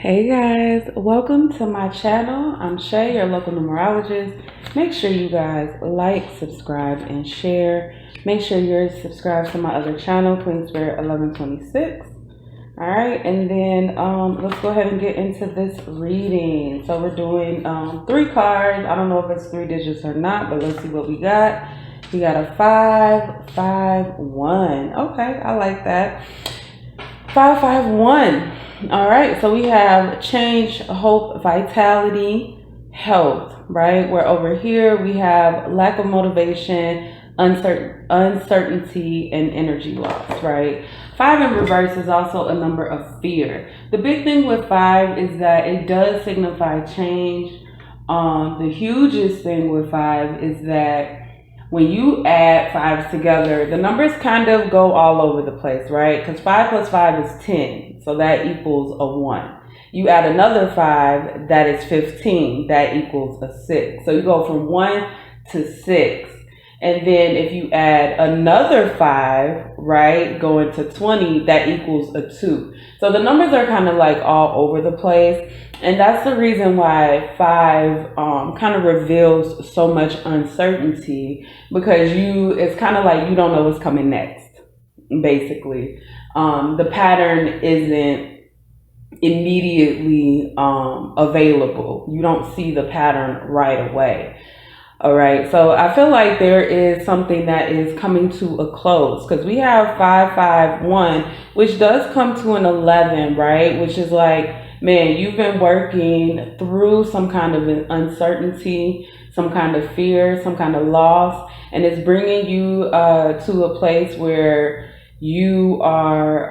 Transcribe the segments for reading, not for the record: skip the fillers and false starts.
Hey guys, welcome to my channel. I'm Shay, your local numerologist. Make sure you guys like, subscribe, and share. Make sure you're subscribed to my other channel, Queen Spirit 1126. All right, and then let's go ahead and get into this reading. So we're doing 3 cards. I don't know if it's 3 digits or not, but let's see what we got. We got a 5, 5, 1. Okay, I like that. 5, 5, 1. All right, so we have change, hope, vitality, health, right? Where over here we have lack of motivation, uncertainty, and energy loss, right? 5 in reverse is also a number of fear. The big thing with 5 is that it does signify change. The hugest thing with 5 is that when you add 5s together, the numbers kind of go all over the place, right? Because 5 plus 5 is 10, so that equals a 1. You add another 5, that is 15, that equals a 6. So you go from 1 to 6. And then if you add another 5, right, going to 20, that equals a 2. So the numbers are kind of like all over the place. And that's the reason why 5 kind of reveals so much uncertainty, because it's kind of like you don't know what's coming next, basically. The pattern isn't immediately available. You don't see the pattern right away. All right, so I feel like there is something that is coming to a close, because we have 5, 5, 1, which does come to an 11, right? Which is like, man, you've been working through some kind of uncertainty, some kind of fear, some kind of loss, and it's bringing you to a place where you are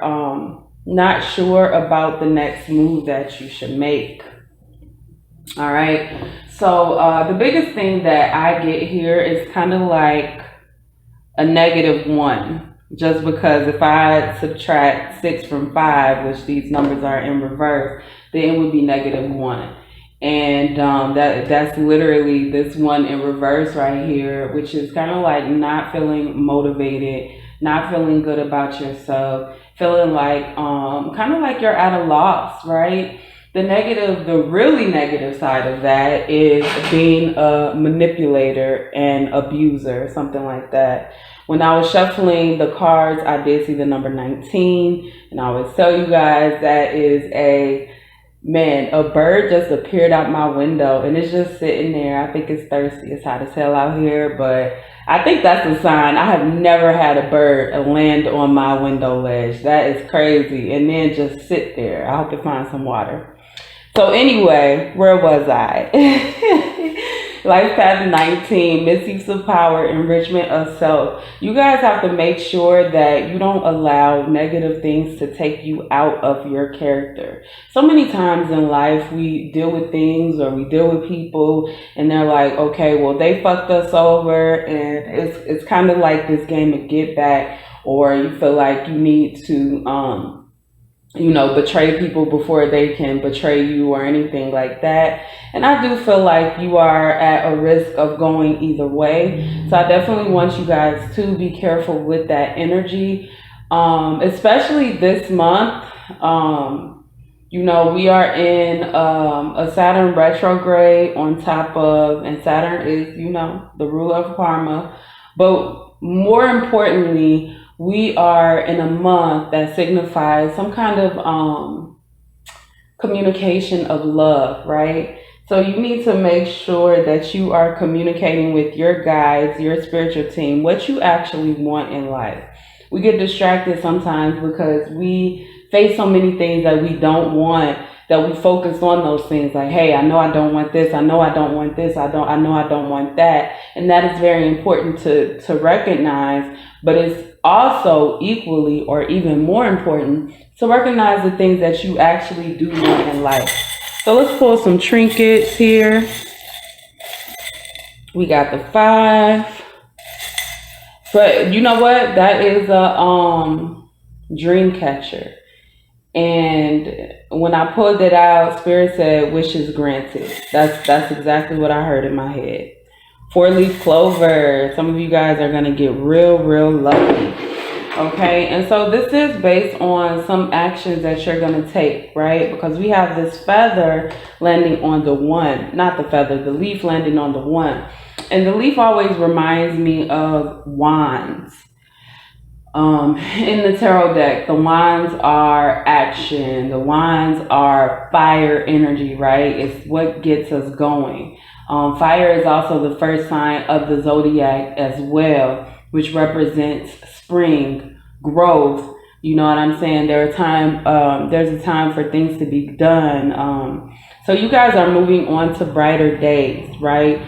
not sure about the next move that you should make. All right, so the biggest thing that I get here is kind of like a -1, just because if I subtract 6 from 5, which these numbers are in reverse, then it would be -1. And that's literally this 1 in reverse right here, which is kind of like not feeling motivated, not feeling good about yourself, feeling like kind of like you're at a loss, right? The really negative side of that is being a manipulator and abuser, something like that. When I was shuffling the cards, I did see the number 19, and I always tell you guys that is a bird just appeared out my window, and it's just sitting there. I think it's thirsty. It's hot as hell out here, but I think that's a sign. I have never had a bird land on my window ledge. That is crazy. And then just sit there. I hope it finds some water. So anyway, where was I? Life Path 19, misuse of power, enrichment of self. You guys have to make sure that you don't allow negative things to take you out of your character. So many times in life, we deal with things or we deal with people and they're like, okay, well, they fucked us over, and it's kind of like this game of get back, or you feel like you need to, betray people before they can betray you or anything like that. And I do feel like you are at a risk of going either way. So I definitely want you guys to be careful with that energy, especially this month. We are in a Saturn retrograde on top of, and Saturn is, the ruler of karma. But more importantly, we are in a month that signifies some kind of communication of love, right? So you need to make sure that you are communicating with your guides, your spiritual team, what you actually want in life. We get distracted sometimes because we face so many things that we don't want, that we focus on those things like, hey, I know I don't want this, I know I don't want this, I know I don't want that. And that is very important to recognize, but it's also equally or even more important to recognize the things that you actually do want in life. So let's pull some trinkets here. We got the 5. But you know what? That is a dream catcher. And when I pulled it out, Spirit said, wishes granted. That's exactly what I heard in my head. 4-leaf clover. Some of you guys are going to get real lucky. Okay, and so this is based on some actions that you're going to take, right? Because we have this feather landing on the one, not the feather, the leaf landing on the one. And the leaf always reminds me of wands. In the tarot deck, the wands are action, the wands are fire energy, right? It's what gets us going. Fire is also the first sign of the zodiac as well, which represents spring, growth. You know what I'm saying? There's a time for things to be done. So you guys are moving on to brighter days, right?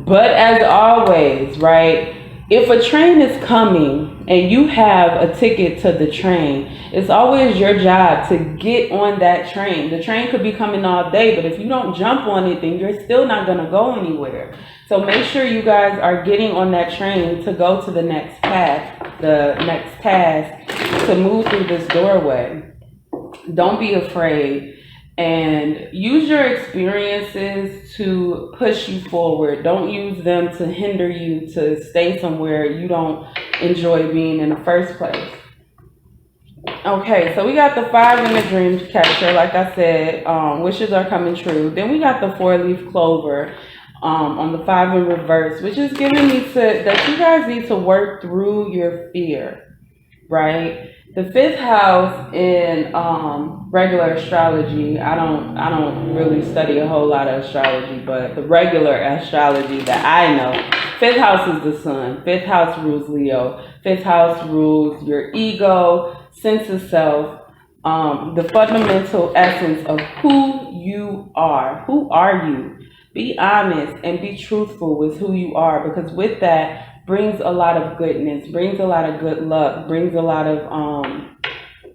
But as always, right? If a train is coming and you have a ticket to the train, it's always your job to get on that train. The train could be coming all day, but if you don't jump on it, then you're still not going to go anywhere. So make sure you guys are getting on that train to go to the next path, the next task, to move through this doorway. Don't be afraid. And use your experiences to push you forward. Don't use them to hinder you to stay somewhere you don't enjoy being in the first place. Okay, so we got the 5 in the dream catcher. Like I said, wishes are coming true. Then we got the 4-leaf clover on the 5 in reverse, which is giving me that you guys need to work through your fear, right? The 5th house in regular astrology, I don't really study a whole lot of astrology, but the regular astrology that I know, 5th house is the sun. 5th house rules Leo. 5th house rules your ego, sense of self, the fundamental essence of who you are. Who are you? Be honest and be truthful with who you are, because with that brings a lot of goodness, brings a lot of good luck, brings a lot of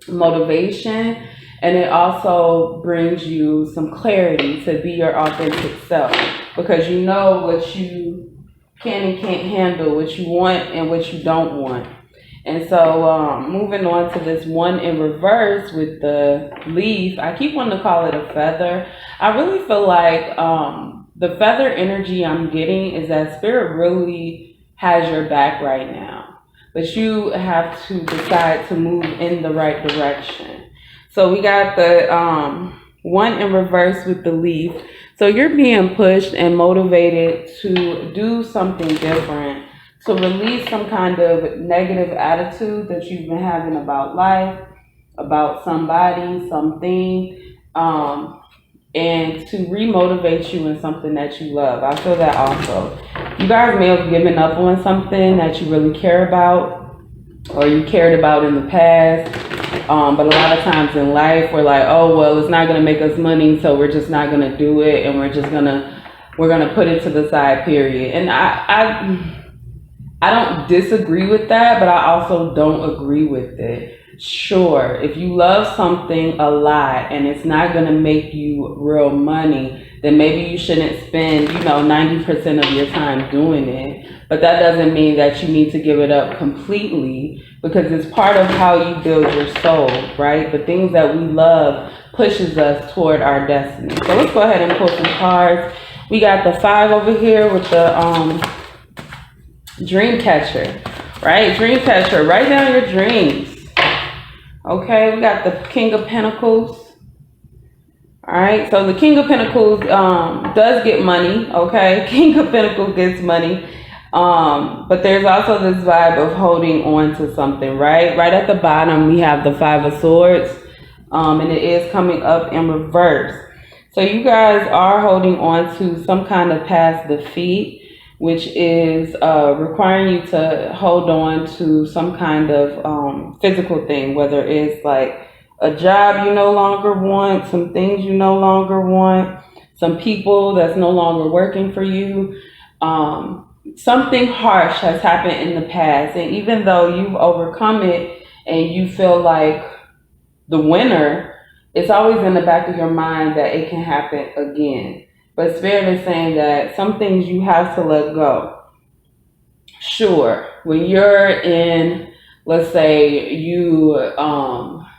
motivation, and it also brings you some clarity to be your authentic self, because you know what you can and can't handle, what you want and what you don't want. And so moving on to this 1 in reverse with the leaf, I keep wanting to call it a feather. I really feel like the feather energy I'm getting is that spirit really has your back right now, but you have to decide to move in the right direction. So we got the 1 in reverse with the leaf. So you're being pushed and motivated to do something different, to release some kind of negative attitude that you've been having about life, about somebody, something, and to remotivate you in something that you love. I feel that also. You guys may have given up on something that you really care about, or you cared about in the past. But a lot of times in life, we're like, oh, well, it's not going to make us money, so we're just not going to do it, and we're going to put it to the side, period. And I don't disagree with that, but I also don't agree with it. Sure, if you love something a lot and it's not going to make you real money, then maybe you shouldn't spend, 90% of your time doing it. But that doesn't mean that you need to give it up completely, because it's part of how you build your soul, right? The things that we love pushes us toward our destiny. So let's go ahead and pull some cards. We got the 5 over here with the dream catcher, right? Dream catcher, write down your dreams. Okay, we got the King of Pentacles. All right, so the King of Pentacles does get money, okay? King of Pentacles gets money. But there's also this vibe of holding on to something, right? Right at the bottom, we have the 5 of Swords, and it is coming up in reverse. So you guys are holding on to some kind of past defeat, which is requiring you to hold on to some kind of physical thing, whether it's like a job you no longer want, some things you no longer want, some people that's no longer working for you. Something harsh has happened in the past, and even though you've overcome it and you feel like the winner, it's always in the back of your mind that it can happen again. But Spirit is saying that some things you have to let go. Sure, when you're in, let's say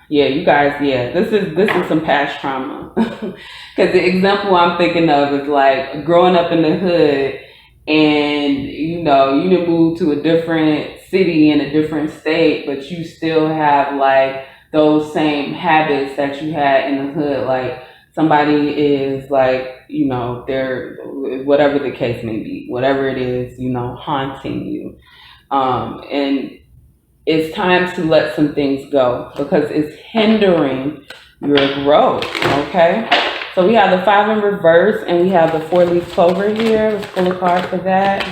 this is some past trauma. Because the example I'm thinking of is like growing up in the hood, and you didn't move to a different city in a different state, but you still have like those same habits that you had in the hood. Like somebody is like, you know, they're, whatever the case may be, whatever it is, you know, haunting you. And it's time to let some things go because it's hindering your growth. Okay. So we have the 5 in reverse and we have the 4-leaf clover here. Let's pull a card for that.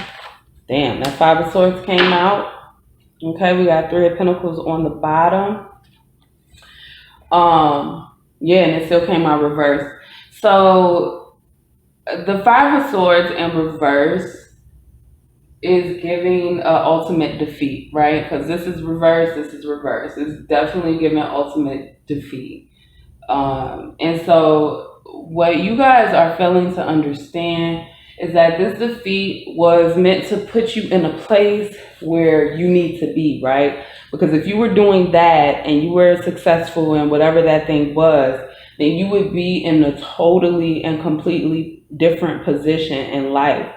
Damn, that 5 of swords came out. Okay, we got 3 of pentacles on the bottom. Yeah, and it still came out reverse. So the 5 of swords in reverse is giving ultimate defeat, right? Because this is reverse, this is reverse. It's definitely giving ultimate defeat. And so what you guys are failing to understand is that this defeat was meant to put you in a place where you need to be, right? Because if you were doing that and you were successful in whatever that thing was, then you would be in a totally and completely different position in life.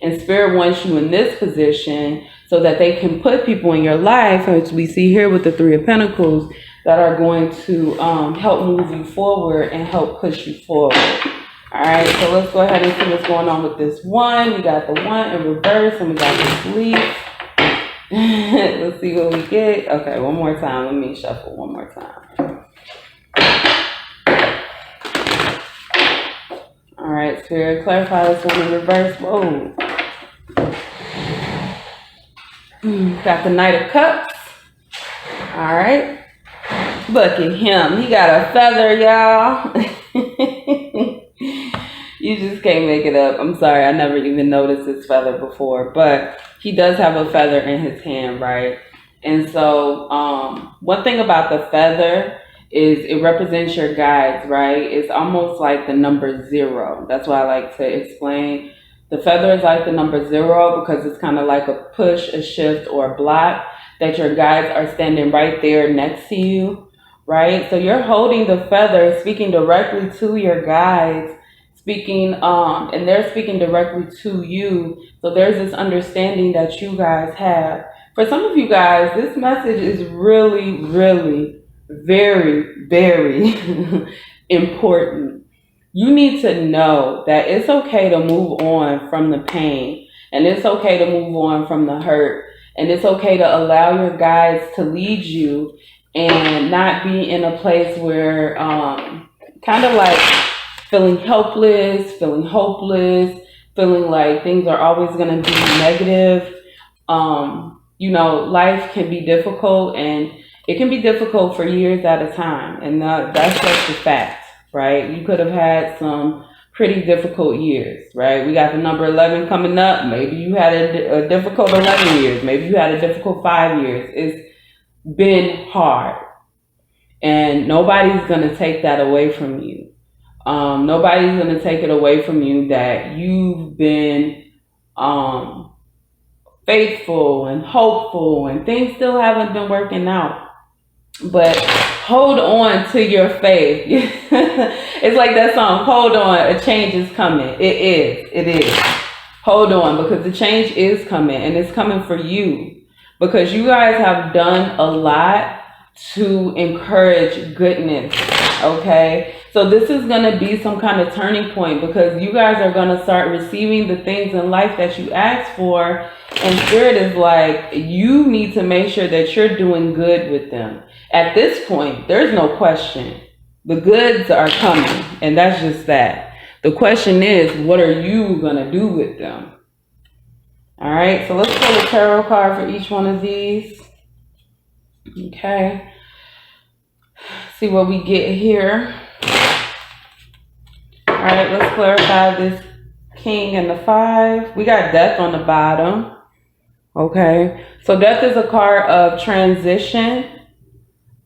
And Spirit wants you in this position so that they can put people in your life, as we see here with the 3 of pentacles, that are going to help move you forward and help push you forward. All right, so let's go ahead and see what's going on with this 1. We got the 1 in reverse and we got this leaf. Let's see what we get. Okay, one more time. Let me shuffle one more time. All right, Spirit, clarify this 1 in reverse. Whoa. Got the Knight of Cups. All right. Look at him. He got a feather, y'all. You just can't make it up. I'm sorry. I never even noticed his feather before. But he does have a feather in his hand, right? And so one thing about the feather is it represents your guides, right? It's almost like the number 0. That's why I like to explain. The feather is like the number 0 because it's kind of like a push, a shift, or a block that your guides are standing right there next to you, right? So you're holding the feather, speaking directly to your guides, speaking, and they're speaking directly to you. So there's this understanding that you guys have. For some of you guys, this message is really, really, very, very important. You need to know that it's okay to move on from the pain, and it's okay to move on from the hurt, and it's okay to allow your guides to lead you and not be in a place where kind of like feeling helpless, feeling hopeless, feeling like things are always going to be negative. You know, life can be difficult, and it can be difficult for years at a time, and that's just a fact. Right? You could have had some pretty difficult years, right? We got the number 11 coming up. Maybe you had a difficult 11 years. Maybe you had a difficult 5 years. It's been hard. And nobody's going to take that away from you. Nobody's going to take it away from you that you've been faithful and hopeful and things still haven't been working out. But hold on to your faith. It's like that song, hold on, a change is coming. It is. Hold on, because the change is coming, and it's coming for you. Because you guys have done a lot to encourage goodness, okay? So this is going to be some kind of turning point, because you guys are going to start receiving the things in life that you asked for, and Spirit is like, you need to make sure that you're doing good with them. At this point, there's no question. The goods are coming, and that's just that. The question is, what are you going to do with them? All right, so let's pull a tarot card for each one of these. Okay. See what we get here. All right, let's clarify this King and the 5. We got Death on the bottom. Okay, so Death is a card of transition.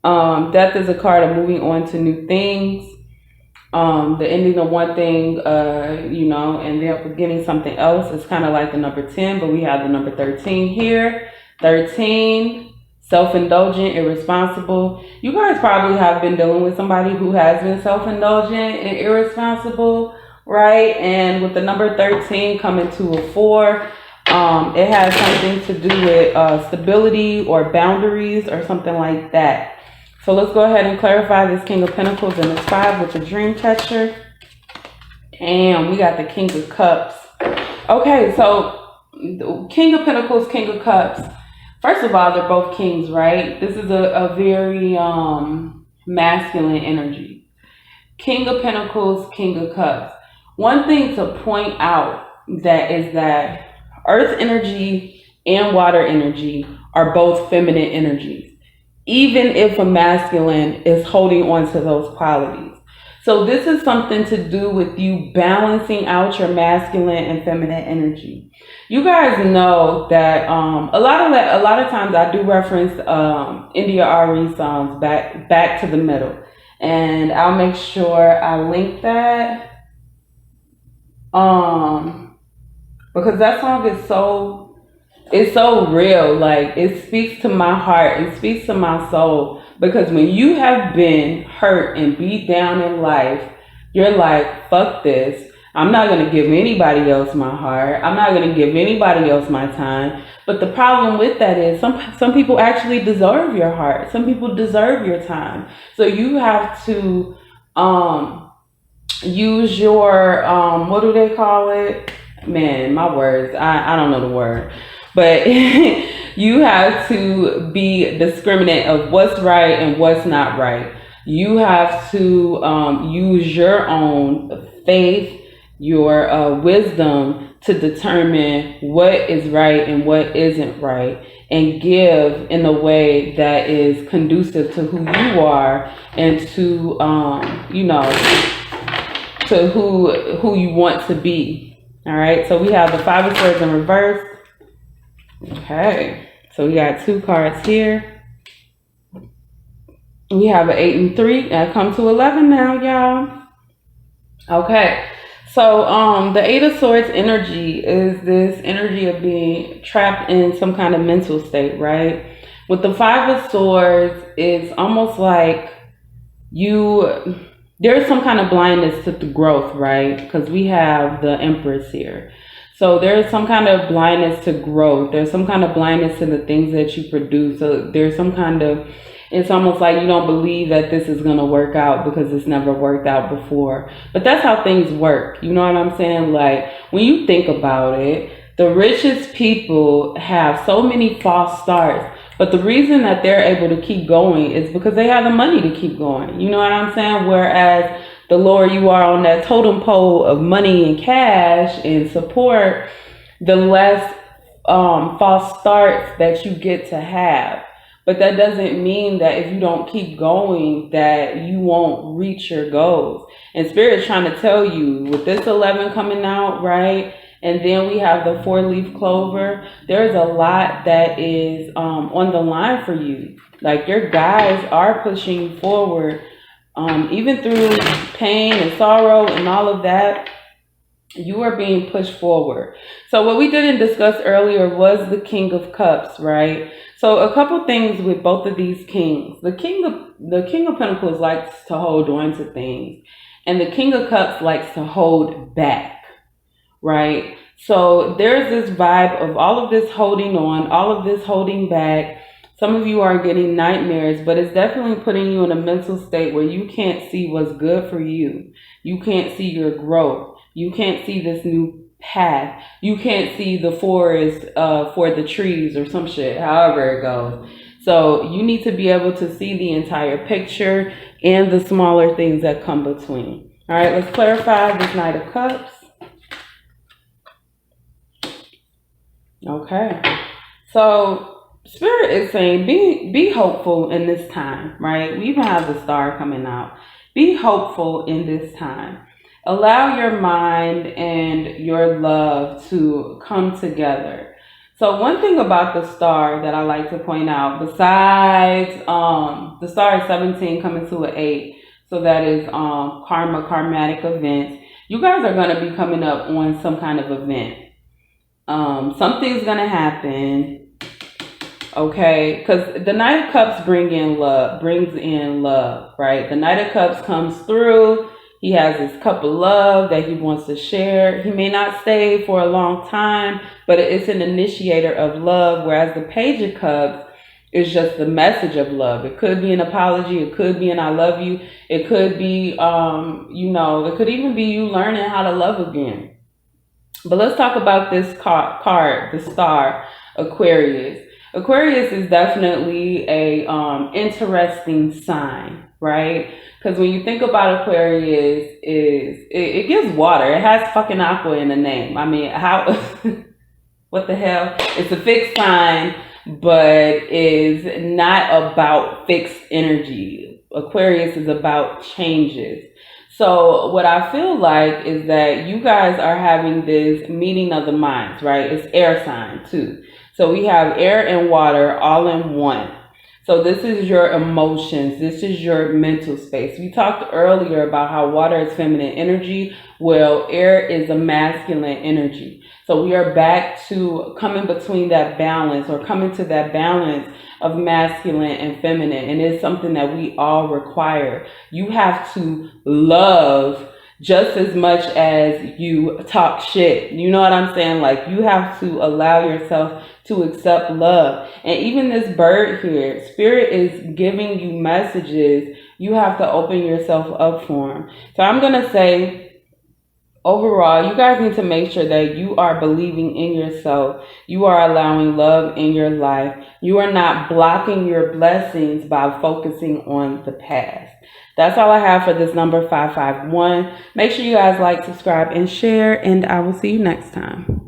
Death is a card of moving on to new things. The ending of one thing, you know, and then beginning something else. It's kind of like the number 10, but we have the number 13 here. 13, self-indulgent, irresponsible. You guys probably have been dealing with somebody who has been self-indulgent and irresponsible, right? And with the number 13 coming to a 4, It has something to do with stability or boundaries or something like that. So let's go ahead and clarify this King of Pentacles and this 5 with the dream catcher. And we got the King of Cups. Okay, so King of Pentacles, King of Cups. First of all, they're both kings, right? This is a very masculine energy. King of Pentacles, King of Cups. One thing to point out that is that earth energy and water energy are both feminine energies, even if a masculine is holding on to those qualities. So this is something to do with you balancing out your masculine and feminine energy. You guys know that a lot of times I do reference India Ari songs back to the middle, and I'll make sure I link that because that song is so real. Like, it speaks to my heart, it speaks to my soul. Because when you have been hurt and beat down in life, you're like, fuck this. I'm not going to give anybody else my heart. I'm not going to give anybody else my time. But the problem with that is some people actually deserve your heart. Some people deserve your time. So you have to use your, what do they call it? Man, my words. I don't know the word. But you have to be discriminate of what's right and what's not right. You have to use your own faith, your wisdom to determine what is right and what isn't right, and give in a way that is conducive to who you are and to to who you want to be. All right. So we have the 5 of Swords in reverse. Okay, so we got 2 cards here. We have an 8 and 3. I come to 11 now, y'all. Okay, so the 8 of Swords energy is this energy of being trapped in some kind of mental state, right? With the 5 of Swords, it's almost like there's some kind of blindness to the growth, right? Because we have the Empress here. So there's some kind of blindness to growth. There's some kind of blindness to the things that you produce. So there's some kind of, it's almost like you don't believe that this is going to work out because it's never worked out before. But that's how things work. You know what I'm saying? Like, when you think about it, the richest people have so many false starts. But the reason that they're able to keep going is because they have the money to keep going. You know what I'm saying? Whereas the lower you are on that totem pole of money and cash and support, the less false starts that you get to have. But that doesn't mean that if you don't keep going that you won't reach your goals. And Spirit's trying to tell you with this 11 coming out, right? And then we have the 4-leaf clover. There's a lot that is on the line for you. Like, your guides are pushing you forward. Even through pain and sorrow and all of that, you are being pushed forward. So what we didn't discuss earlier was the King of Cups, right? So a couple things with both of these kings. The King of Pentacles likes to hold on to things, and the King of Cups likes to hold back, right? So there's this vibe of all of this holding on, all of this holding back. Some of you are getting nightmares, but it's definitely putting you in a mental state where you can't see what's good for you. You can't see your growth. You can't see this new path. You can't see the forest for the trees or some shit, however it goes. So you need to be able to see the entire picture and the smaller things that come between. All right, let's clarify this Knight of Cups. Okay, so Spirit is saying be hopeful in this time, right? We even have the Star coming out. Be hopeful in this time. Allow your mind and your love to come together. So one thing about the Star that I like to point out, besides the Star is 17 coming to an 8, so that is karmatic events. You guys are going to be coming up on some kind of event. Something's going to happen. Okay, because the Knight of Cups brings in love, right? The Knight of Cups comes through. He has his cup of love that he wants to share. He may not stay for a long time, but it's an initiator of love, whereas the Page of Cups is just the message of love. It could be an apology. It could be an I love you. It could be, it could even be you learning how to love again. But let's talk about this card, the Star, Aquarius. Aquarius is definitely a interesting sign, right? Because when you think about Aquarius, it gives water. It has fucking aqua in the name. I mean, how? What the hell? It's a fixed sign, but is not about fixed energy. Aquarius is about changes. So what I feel like is that you guys are having this meeting of the minds, right? It's air sign too. So we have air and water all in one. So this is your emotions. This is your mental space. We talked earlier about how water is feminine energy. Well, air is a masculine energy. So we are back to coming between that balance, or coming to that balance of masculine and feminine. And it's something that we all require. You have to love just as much as you talk shit. You know what I'm saying? Like, you have to allow yourself to accept love. And even this bird here, Spirit is giving you messages. You have to open yourself up for them. So I'm going to say, overall, you guys need to make sure that you are believing in yourself. You are allowing love in your life. You are not blocking your blessings by focusing on the past. That's all I have for this number 551. Make sure you guys like, subscribe, and share, and I will see you next time.